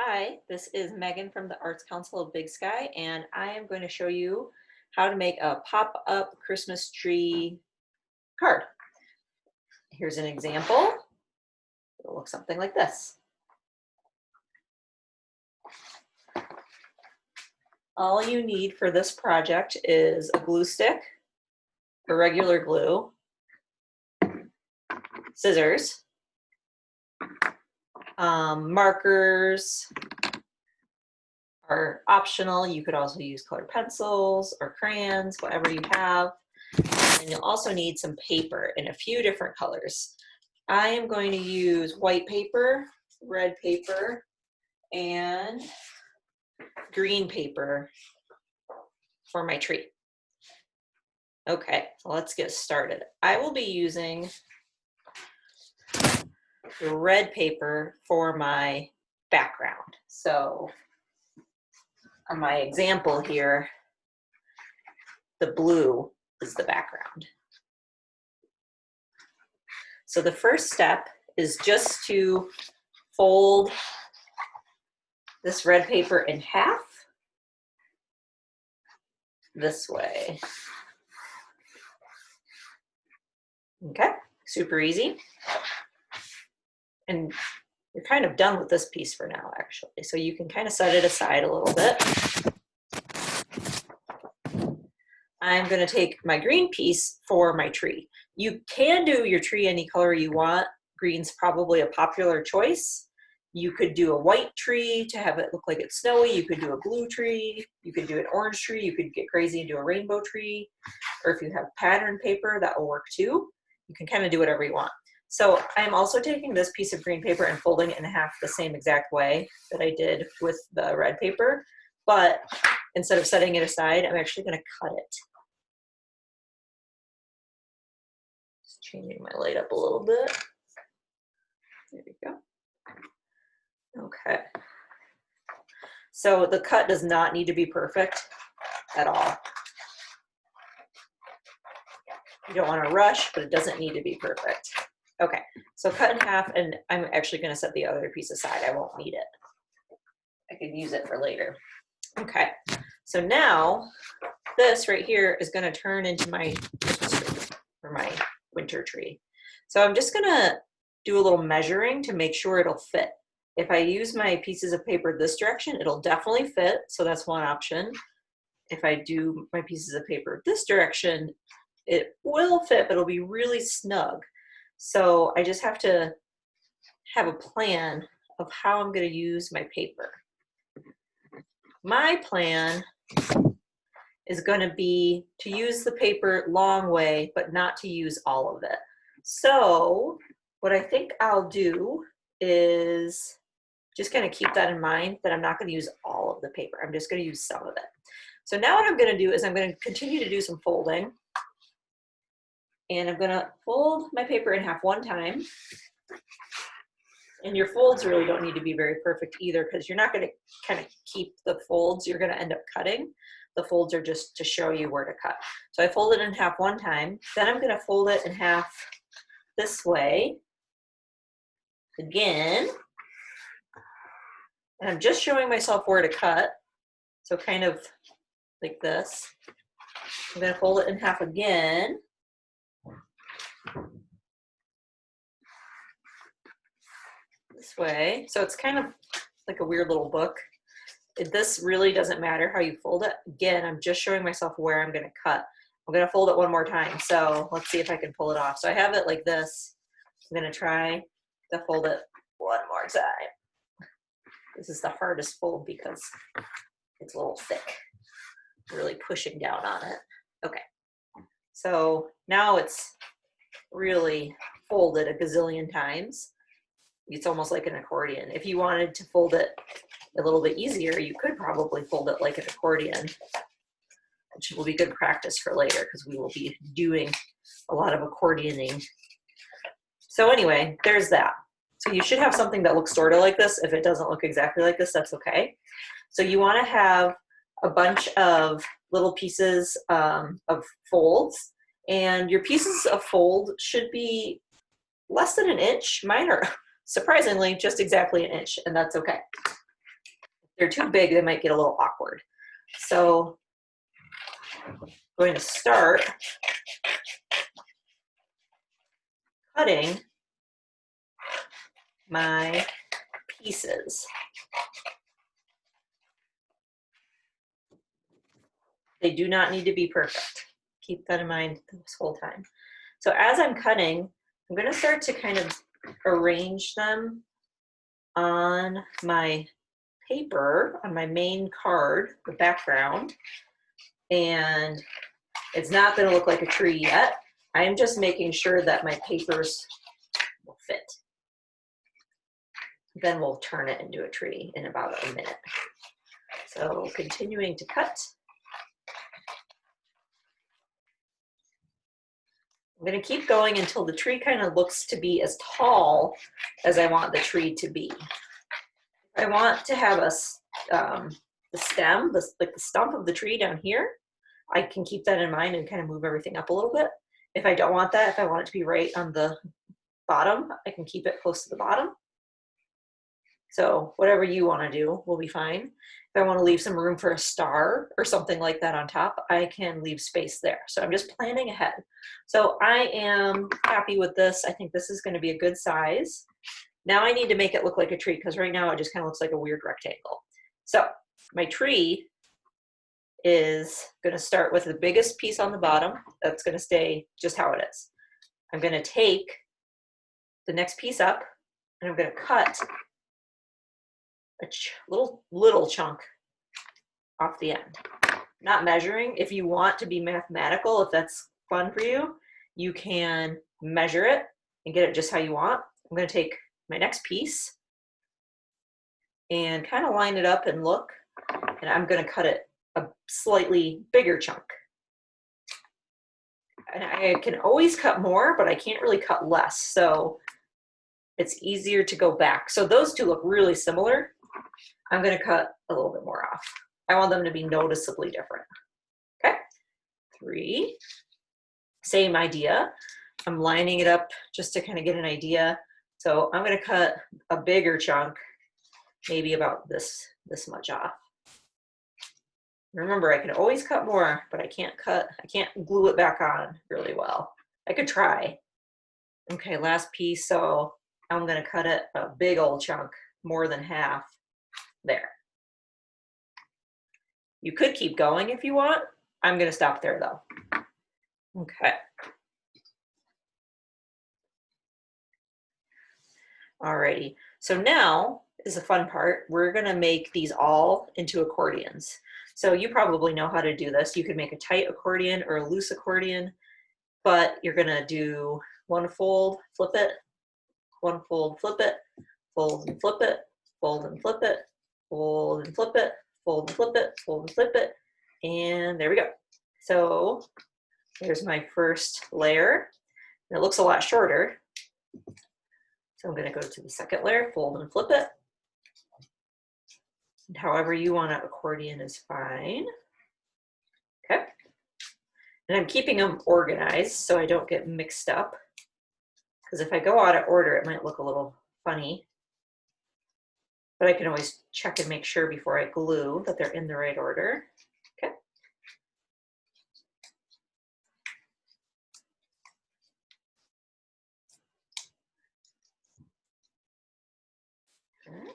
Hi, this is Megan from the Arts Council of Big Sky, and I am going to show you how to make a pop-up Christmas tree card. Here's an example. It'll look something like this. All you need for this project is a glue stick, a regular glue, scissors, markers are optional. You could also use colored pencils or crayons, whatever you have. And you'll also need some paper in a few different colors. I am going to use white paper, red paper, and green paper for my tree. Okay, so let's get started. I will be using the red paper for my background. So on my example here, the blue is the background. So the first step is just to fold this red paper in half this way. Okay, super easy. And you're kind of done with this piece for now, actually. So you can kind of set it aside a little bit. I'm going to take my green piece for my tree. You can do your tree any color you want. Green's probably a popular choice. You could do a white tree to have it look like it's snowy. You could do a blue tree. You could do an orange tree. You could get crazy and do a rainbow tree. Or if you have pattern paper, that will work too. You can kind of do whatever you want. So I'm also taking this piece of green paper and folding it in half the same exact way that I did with the red paper. But instead of setting it aside, I'm actually going to cut it. Just changing my light up a little bit. There we go. Okay. So the cut does not need to be perfect at all. You don't want to rush, but it doesn't need to be perfect. Okay, so cut in half, and I'm actually going to set the other piece aside. I won't need it. I can use it for later. Okay, so now this right here is going to turn into my Christmas tree, or my winter tree. So I'm just going to do a little measuring to make sure it'll fit. If I use my pieces of paper this direction, it'll definitely fit, so that's one option. If I do my pieces of paper this direction, it will fit, but it'll be really snug. So I just have to have a plan of how I'm going to use my paper. My plan is going to be to use the paper long way, but not to use all of it. So what I think I'll do is just kind of keep that in mind, that I'm not going to use all of the paper. I'm just going to use some of it. So now what I'm going to do is I'm going to continue to do some folding. And I'm going to fold my paper in half one time. And your folds really don't need to be very perfect either, because you're not going to kind of keep the folds. You're going to end up cutting. The folds are just to show you where to cut. So I fold it in half one time. Then I'm going to fold it in half this way again. And I'm just showing myself where to cut. So kind of like this. I'm going to fold it in half again. This way. So it's kind of like a weird little book. This really doesn't matter how you fold it. Again, I'm just showing myself where I'm going to cut. I'm going to fold it one more time. So let's see if I can pull it off. So I have it like this. I'm going to try to fold it one more time. This is the hardest fold because it's a little thick. Really pushing down on it. Okay. So now it's really folded a gazillion times. It's almost like an accordion. If you wanted to fold it a little bit easier, you could probably fold it like an accordion, which will be good practice for later because we will be doing a lot of accordioning. So anyway, there's that. So you should have something that looks sort of like this. If it doesn't look exactly like this, that's okay. So you want to have a bunch of little pieces of folds, and your pieces of fold should be less than an inch. Mine are surprisingly just exactly an inch, and that's okay. they're too big, they might get a little awkward. So I'm going to start cutting my pieces. They do not need to be perfect. Keep that in mind this whole time. So as I'm cutting, I'm going to start to kind of arrange them on my paper, on my main card, the background. And it's not going to look like a tree yet. I am just making sure that my papers will fit. Then we'll turn it into a tree in about a minute. So continuing to cut. I'm going to keep going until the tree kind of looks to be as tall as I want the tree to be. I want to have the stem, like the stump of the tree down here. I can keep that in mind and kind of move everything up a little bit. If I don't want that, if I want it to be right on the bottom, I can keep it close to the bottom. So whatever you want to do will be fine. If I want to leave some room for a star or something like that on top, I can leave space there. So I'm just planning ahead. So I am happy with this. I think this is going to be a good size. Now I need to make it look like a tree because right now it just kind of looks like a weird rectangle. So my tree is going to start with the biggest piece on the bottom. That's going to stay just how it is. I'm going to take the next piece up and I'm going to cut a little chunk off the end. Not measuring. If you want to be mathematical, if that's fun for you, you can measure it and get it just how you want. I'm going to take my next piece and kind of line it up and look, and I'm going to cut it a slightly bigger chunk. And I can always cut more, but I can't really cut less, so it's easier to go back. So those two look really similar. I'm going to cut a little bit more off. I want them to be noticeably different. Okay, 3. Same idea. I'm lining it up just to kind of get an idea. So I'm going to cut a bigger chunk, maybe about this much off. Remember, I can always cut more, but I can't glue it back on really well. I could try. Okay, last piece. So I'm going to cut it a big old chunk, more than half there. You could keep going if you want. I'm going to stop there though. Okay. Alrighty. So now is the fun part. We're going to make these all into accordions. So you probably know how to do this. You could make a tight accordion or a loose accordion, but you're going to do one fold, flip it, one fold, flip it, fold and flip it, fold and flip it, fold and flip it, fold and flip it, fold and flip it, and there we go. So here's my first layer. And it looks a lot shorter. So I'm going to go to the second layer, fold and flip it. And however you want to accordion is fine. Okay. And I'm keeping them organized so I don't get mixed up. Because if I go out of order, it might look a little funny. But I can always check and make sure before I glue that they're in the right order. Okay. Okay.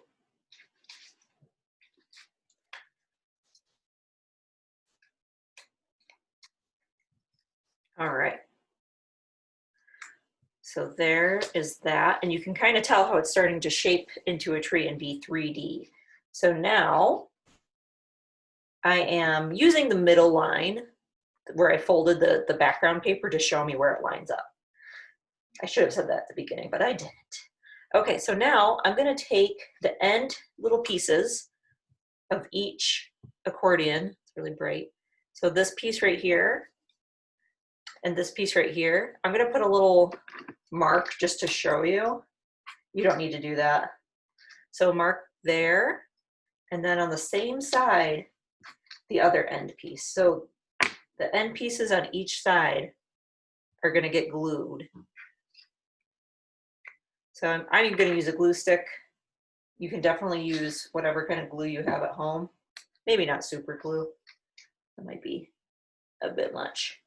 All right. So there is that, and you can kind of tell how it's starting to shape into a tree and be 3D. So now I am using the middle line where I folded the background paper to show me where it lines up. I should have said that at the beginning, but I didn't. Okay, so now I'm going to take the end little pieces of each accordion. It's really bright. So this piece right here and this piece right here, I'm going to put a little mark just to show you. You don't need to do that. So mark there, and then on the same side, the other end piece. So the end pieces on each side are going to get glued. So I'm going to use a glue stick. You can definitely use whatever kind of glue you have at home. Maybe not super glue. That might be a bit much.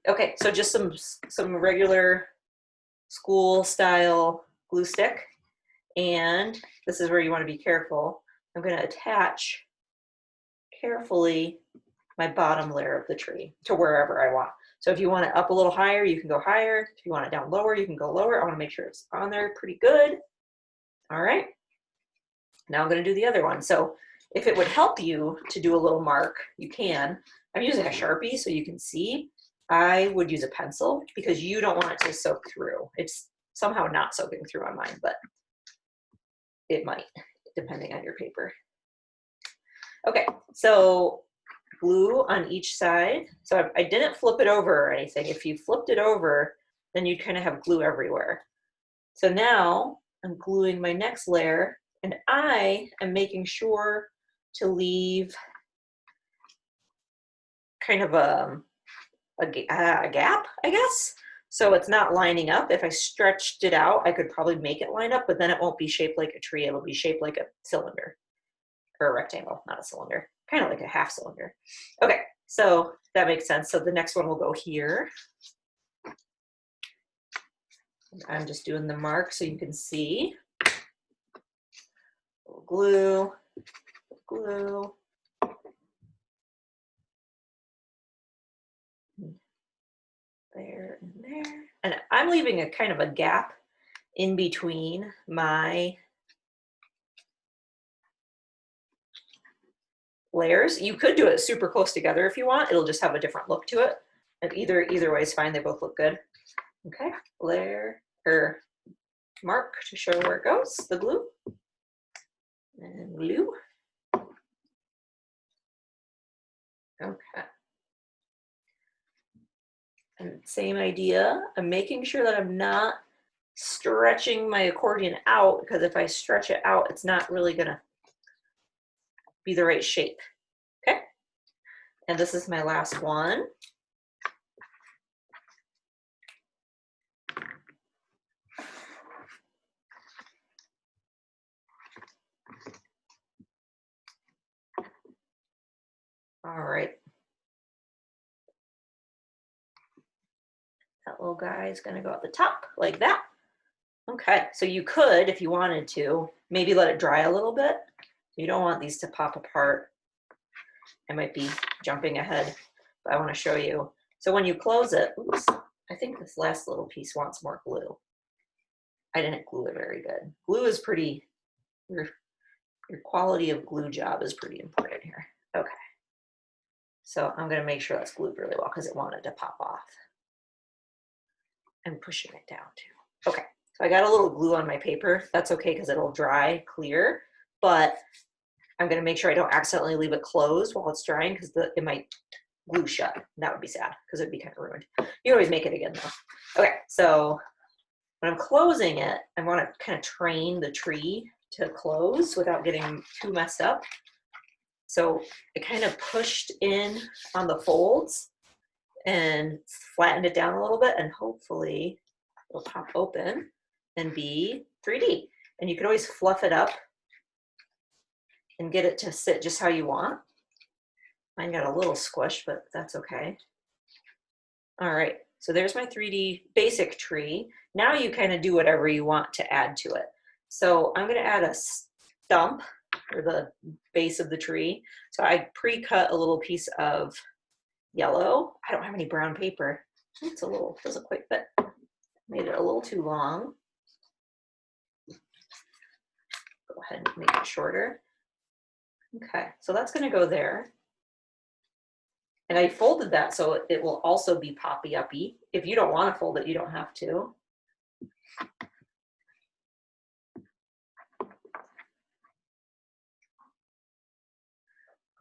Okay, so just some regular school style glue stick. And this is where you want to be careful. I'm going to attach carefully my bottom layer of the tree to wherever I want. So if you want it up a little higher, you can go higher. If you want it down lower, you can go lower. I want to make sure it's on there pretty good. All right. Now I'm going to do the other one. So if it would help you to do a little mark, you can. I'm using a Sharpie so you can see. I would use a pencil because you don't want it to soak through. It's somehow not soaking through on mine, but it might, depending on your paper. Okay, so glue on each side. So I didn't flip it over or anything. If you flipped it over, then you'd kind of have glue everywhere. So now I'm gluing my next layer, and I am making sure to leave kind of a gap, I guess. So it's not lining up. If I stretched it out, I could probably make it line up, but then it won't be shaped like a tree. It'll be shaped like a cylinder or a rectangle, not a cylinder, kind of like a half cylinder. Okay, so that makes sense. So the next one will go here. I'm just doing the mark so you can see. Glue, glue. There and there. And I'm leaving a kind of a gap in between my layers. You could do it super close together if you want. It'll just have a different look to it. And either way is fine. They both look good. Okay, layer or mark to show where it goes, the glue. And glue. Okay. And same idea. I'm making sure that I'm not stretching my accordion out, because if I stretch it out, it's not really gonna be the right shape. Okay. And this is my last one. All right. That little guy is going to go at the top like that. Okay, so you could, if you wanted to, maybe let it dry a little bit. You don't want these to pop apart. I might be jumping ahead, but I want to show you. So when you close it, oops, I think this last little piece wants more glue. I didn't glue it very good. Glue is pretty, your quality of glue job is pretty important here. Okay. So I'm going to make sure that's glued really well because it wanted to pop off. I'm pushing it down too. Okay, so I got a little glue on my paper. That's okay because it'll dry clear, but I'm going to make sure I don't accidentally leave it closed while it's drying because it might glue shut. That would be sad because it'd be kind of ruined. You can always make it again though. Okay, so when I'm closing it, I want to kind of train the tree to close without getting too messed up. So I kind of pushed in on the folds and flattened it down a little bit, and hopefully it'll pop open and be 3D. And you can always fluff it up and get it to sit just how you want. Mine got a little squish, but that's okay. All right, so there's my 3D basic tree. Now you kind of do whatever you want to add to it. So I'm gonna add a stump, or the base of the tree. So I pre-cut a little piece of yellow. I don't have any brown paper. It's a little, doesn't quite fit. Made it a little too long. Go ahead and make it shorter. Okay, so that's gonna go there. And I folded that so it will also be poppy-uppy. If you don't wanna fold it, you don't have to.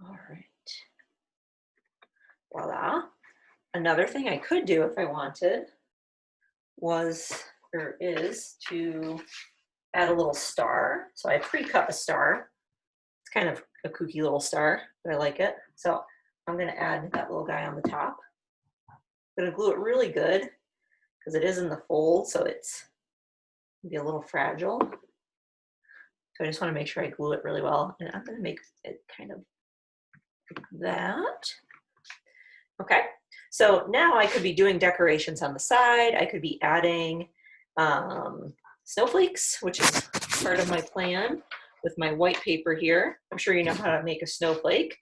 All right. Voila. Another thing I could do if I wanted is to add a little star. So I pre-cut a star. It's kind of a kooky little star, but I like it. So I'm gonna add that little guy on the top. I'm gonna glue it really good because it is in the fold, so it's gonna be a little fragile. So I just want to make sure I glue it really well. And I'm going to make it kind of like that. Okay, so now I could be doing decorations on the side. I could be adding snowflakes, which is part of my plan with my white paper here. I'm sure you know how to make a snowflake.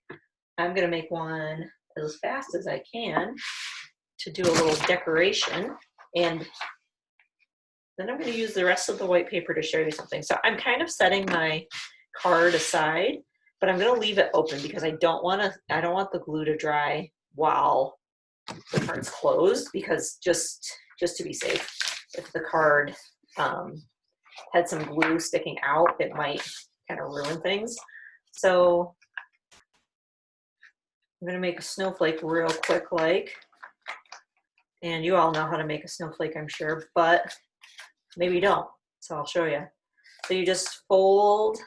I'm going to make one as fast as I can to do a little decoration. And then I'm going to use the rest of the white paper to show you something. So I'm kind of setting my card aside, but I'm going to leave it open because I don't want the glue to dry while the card's closed, because just to be safe, if the card had some glue sticking out, it might kind of ruin things. So I'm going to make a snowflake real quick, and you all know how to make a snowflake, I'm sure, but maybe you don't, so I'll show you. So you just fold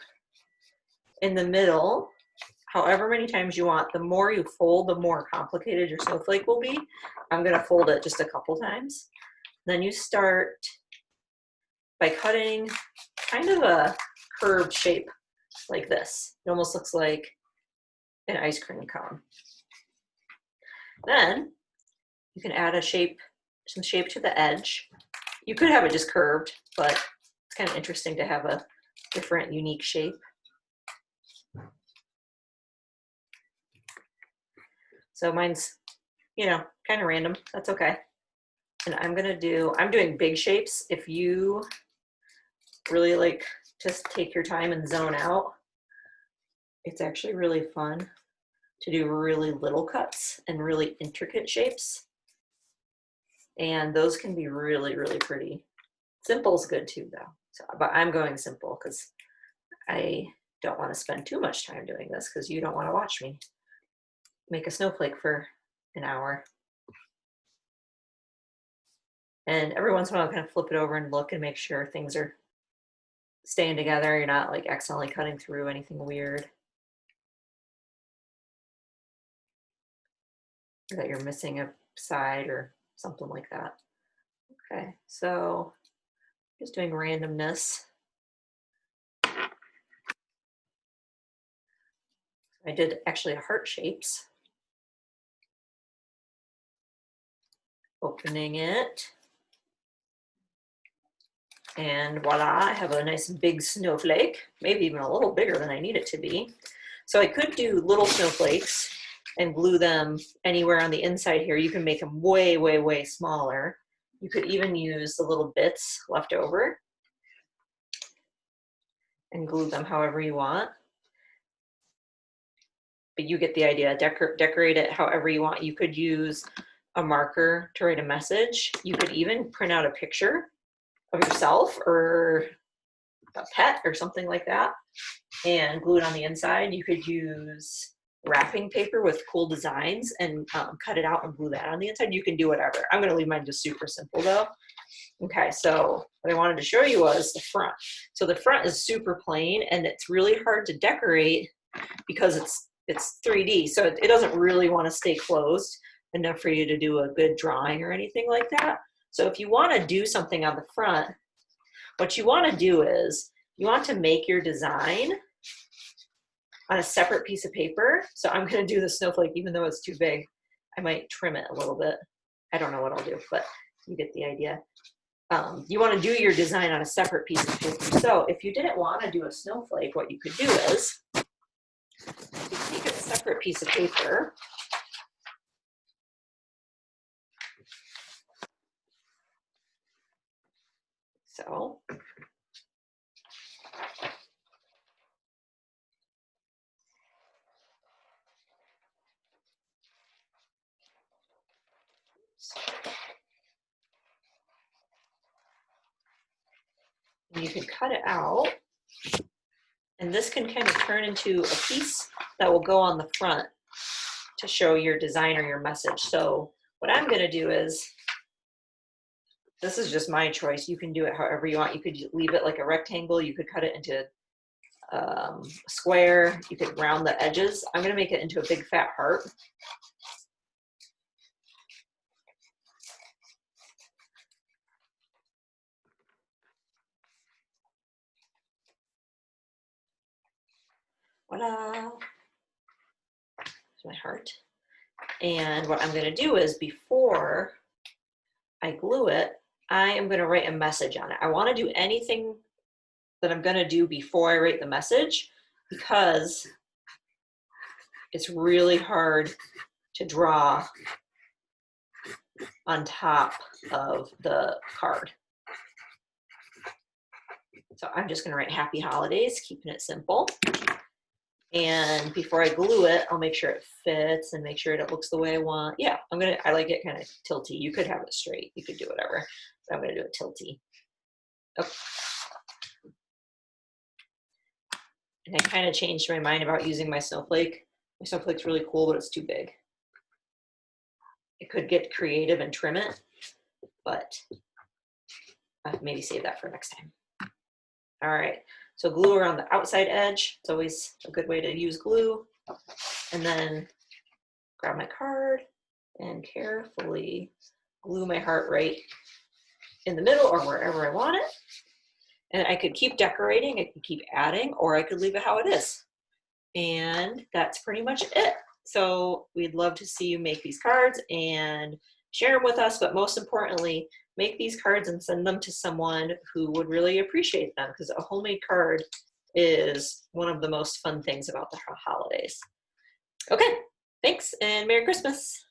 in the middle however many times you want. The more you fold, the more complicated your snowflake will be. I'm going to fold it just a couple times. Then you start by cutting kind of a curved shape like this. It almost looks like an ice cream cone. Then you can add some shape to the edge. You could have it just curved, but it's kind of interesting to have a different, unique shape. So mine's, kind of random. That's okay. And I'm doing big shapes. If you really like just take your time and zone out, it's actually really fun to do really little cuts and really intricate shapes. And those can be really, really pretty. Simple's good too, though. So, but I'm going simple because I don't want to spend too much time doing this, because you don't want to watch me make a snowflake for an hour. And every once in a while, I'll kind of flip it over and look and make sure things are staying together. You're not like accidentally cutting through anything weird, or that you're missing a side or something like that. Okay, so just doing randomness. I did actually heart shapes. Opening it. And voila, I have a nice big snowflake, maybe even a little bigger than I need it to be. So I could do little snowflakes and glue them anywhere on the inside here. You can make them way, way, way smaller. You could even use the little bits left over and glue them however you want. But you get the idea. Decorate it however you want. You could use a marker to write a message. You could even print out a picture of yourself or a pet or something like that and glue it on the inside. You could use wrapping paper with cool designs and cut it out and glue that on the inside. You can do whatever. I'm going to leave mine just super simple though. Okay, so what I wanted to show you was the front. So the front is super plain, and it's really hard to decorate because it's 3D, so it doesn't really want to stay closed enough for you to do a good drawing or anything like that. So if you want to do something on the front, what you want to do is you want to make your design on a separate piece of paper. So I'm going to do the snowflake, even though it's too big. I might trim it a little bit. I don't know what I'll do, but you get the idea. You want to do your design on a separate piece of paper. So if you didn't want to do a snowflake, what you could do is you take a separate piece of paper. So you can cut it out, and this can kind of turn into a piece that will go on the front to show your design or your message. So what I'm going to do is, this is just my choice. You can do it however you want. You could leave it like a rectangle. You could cut it into a square. You could round the edges. I'm going to make it into a big fat heart. voila. There's my heart. And what I'm going to do is before I glue it, I am going to write a message on it. I want to do anything that I'm going to do before I write the message because it's really hard to draw on top of the card. So I'm just going to write Happy Holidays, keeping it simple. And before I glue it, I'll make sure it fits and make sure it looks the way I want. Yeah, I like it kind of tilty. You could have it straight. You could do whatever. But I'm going to do it tilty. Okay. And I kind of changed my mind about using my snowflake. My snowflake's really cool, but it's too big. I could get creative and trim it, but I'll maybe save that for next time. All right, so glue around the outside edge. It's always a good way to use glue. And then grab my card and carefully glue my heart right in the middle or wherever I want it. And I could keep decorating, I could keep adding, or I could leave it how it is. And that's pretty much it. So we'd love to see you make these cards and share them with us, but most importantly, make these cards and send them to someone who would really appreciate them, because a homemade card is one of the most fun things about the holidays. Okay, thanks and Merry Christmas.